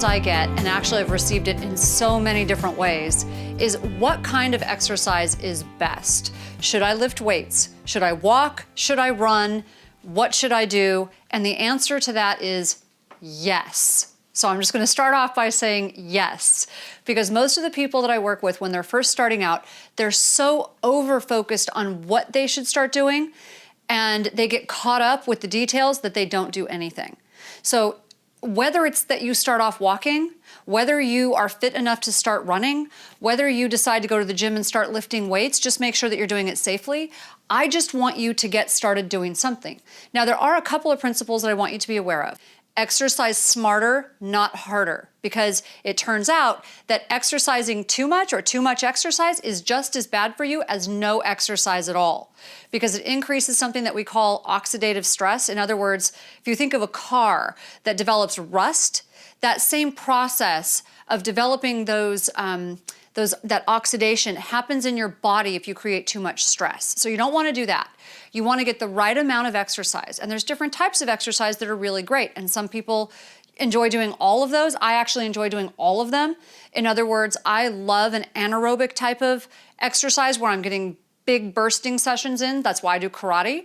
questions I get, and actually I've received it in so many different ways, is what kind of exercise is best? Should I lift weights? Should I walk? Should I run? What should I do? And the answer to that is yes. So I'm just going to start off by saying yes, because most of the people that I work with when they're first starting out, they're so over-focused on what they should start doing, and they get caught up with the details that they don't do anything. So whether it's that you start off walking, whether you are fit enough to start running, whether you decide to go to the gym and start lifting weights, just make sure that you're doing it safely. I just want you to get started doing something. Now, there are a couple of principles that I want you to be aware of. Exercise smarter, not harder, because it turns out that exercising too much or too much exercise is just as bad for you as no exercise at all, because it increases something that we call oxidative stress. In other words, if you think of a car that develops rust, that same process of developing that oxidation happens in your body if you create too much stress. So you don't want to do that. You want to get the right amount of exercise. And there's different types of exercise that are really great. And some people enjoy doing all of those. I actually enjoy doing all of them. In other words, I love an anaerobic type of exercise where I'm getting big bursting sessions in. That's why I do karate.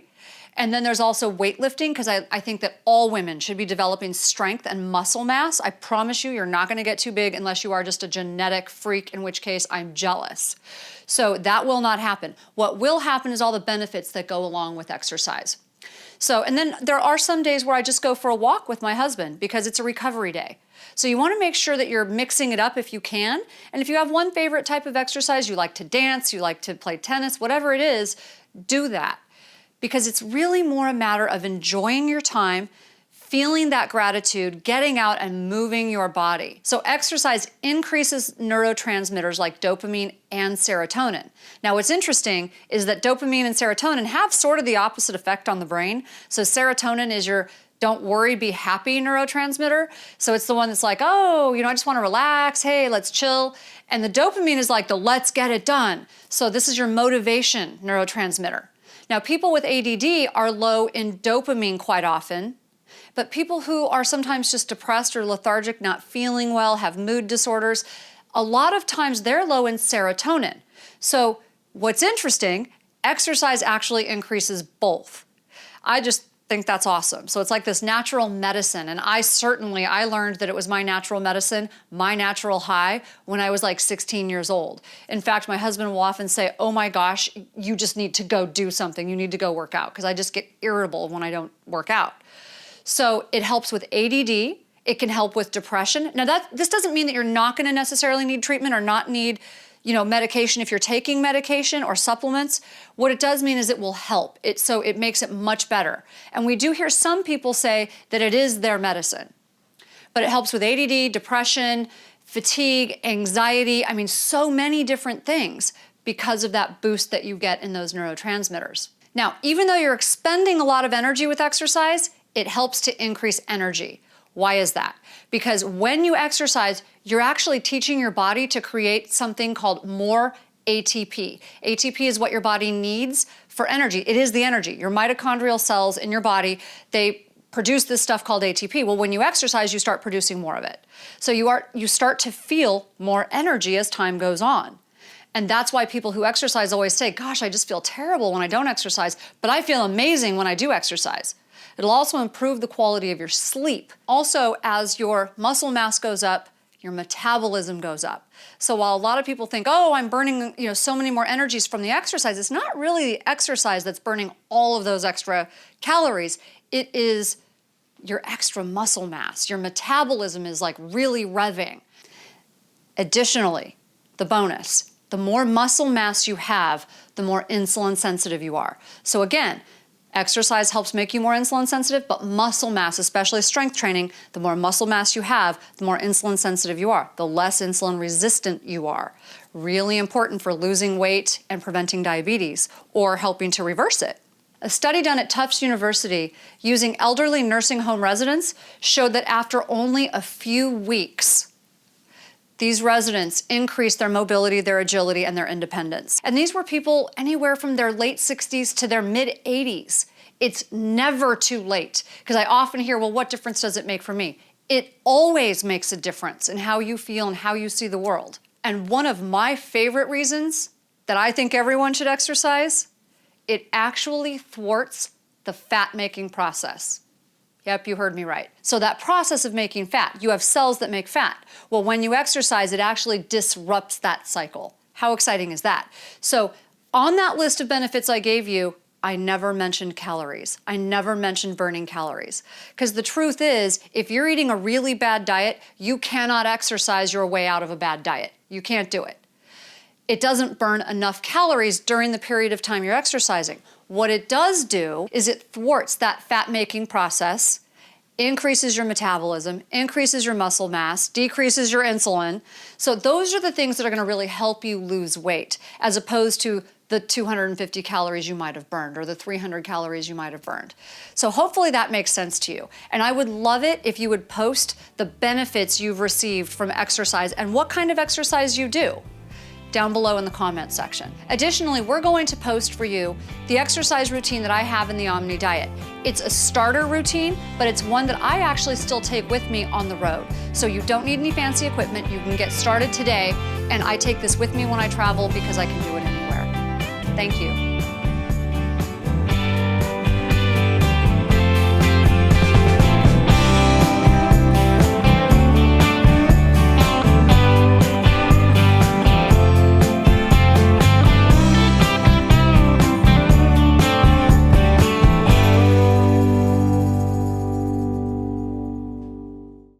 And then there's also weightlifting, because I think that all women should be developing strength and muscle mass. I promise you, you're not going to get too big unless you are just a genetic freak, in which case I'm jealous. So that will not happen. What will happen is all the benefits that go along with exercise. So, and then there are some days where I just go for a walk with my husband because it's a recovery day. So you want to make sure that you're mixing it up if you can. And if you have one favorite type of exercise, you like to dance, you like to play tennis, whatever it is, do that. Because it's really more a matter of enjoying your time, feeling that gratitude, getting out and moving your body. So exercise increases neurotransmitters like dopamine and serotonin. Now what's interesting is that dopamine and serotonin have sort of the opposite effect on the brain. So serotonin is your don't worry, be happy neurotransmitter. So it's the one that's like, oh, I just want to relax. Hey, let's chill. And the dopamine is like the let's get it done. So this is your motivation neurotransmitter. Now, people with ADD are low in dopamine quite often, but people who are sometimes just depressed or lethargic, not feeling well, have mood disorders, a lot of times they're low in serotonin. So what's interesting, exercise actually increases both. I just think that's awesome. So it's like this natural medicine. And I learned that it was my natural medicine, my natural high, when I was like 16 years old. In fact, my husband will often say, oh my gosh, you just need to go do something. You need to go work out, because I just get irritable when I don't work out. So it helps with ADD. It can help with depression. Now this doesn't mean that you're not going to necessarily need treatment or not need medication if you're taking medication or supplements. What it does mean is it will help. So it makes it much better. And we do hear some people say that it is their medicine. But it helps with ADD, depression, fatigue, anxiety, so many different things because of that boost that you get in those neurotransmitters. Now, even though you're expending a lot of energy with exercise, it helps to increase energy. Why is that? Because when you exercise, you're actually teaching your body to create something called more ATP. ATP is what your body needs for energy. It is the energy. Your mitochondrial cells in your body, they produce this stuff called ATP. Well, when you exercise, you start producing more of it. So you start to feel more energy as time goes on. And that's why people who exercise always say, gosh, I just feel terrible when I don't exercise, but I feel amazing when I do exercise. It'll also improve the quality of your sleep. Also, as your muscle mass goes up, your metabolism goes up. So while a lot of people think, oh, I'm burning so many more energies from the exercise, it's not really the exercise that's burning all of those extra calories. It is your extra muscle mass. Your metabolism is like really revving. Additionally, the bonus, the more muscle mass you have, the more insulin sensitive you are. So again, exercise helps make you more insulin sensitive, but muscle mass, especially strength training, the more muscle mass you have, the more insulin sensitive you are, the less insulin resistant you are. Really important for losing weight and preventing diabetes or helping to reverse it. A study done at Tufts University using elderly nursing home residents showed that after only a few weeks, these residents increased their mobility, their agility, and their independence. And these were people anywhere from their late 60s to their mid-80s. It's never too late, because I often hear, well, what difference does it make for me? It always makes a difference in how you feel and how you see the world. And one of my favorite reasons that I think everyone should exercise, it actually thwarts the fat-making process. Yep, you heard me right. So that process of making fat, you have cells that make fat. Well, when you exercise, it actually disrupts that cycle. How exciting is that? So on that list of benefits I gave you, I never mentioned calories. I never mentioned burning calories. Because the truth is, if you're eating a really bad diet, you cannot exercise your way out of a bad diet. You can't do it. It doesn't burn enough calories during the period of time you're exercising. What it does do is it thwarts that fat-making process, increases your metabolism, increases your muscle mass, decreases your insulin. So those are the things that are going to really help you lose weight, as opposed to the 250 calories you might have burned or the 300 calories you might have burned. So hopefully that makes sense to you. And I would love it if you would post the benefits you've received from exercise and what kind of exercise you do down below in the comment section. Additionally, we're going to post for you the exercise routine that I have in the Omni Diet. It's a starter routine, but it's one that I actually still take with me on the road. So you don't need any fancy equipment. You can get started today, and I take this with me when I travel because I can do it anywhere. Thank you.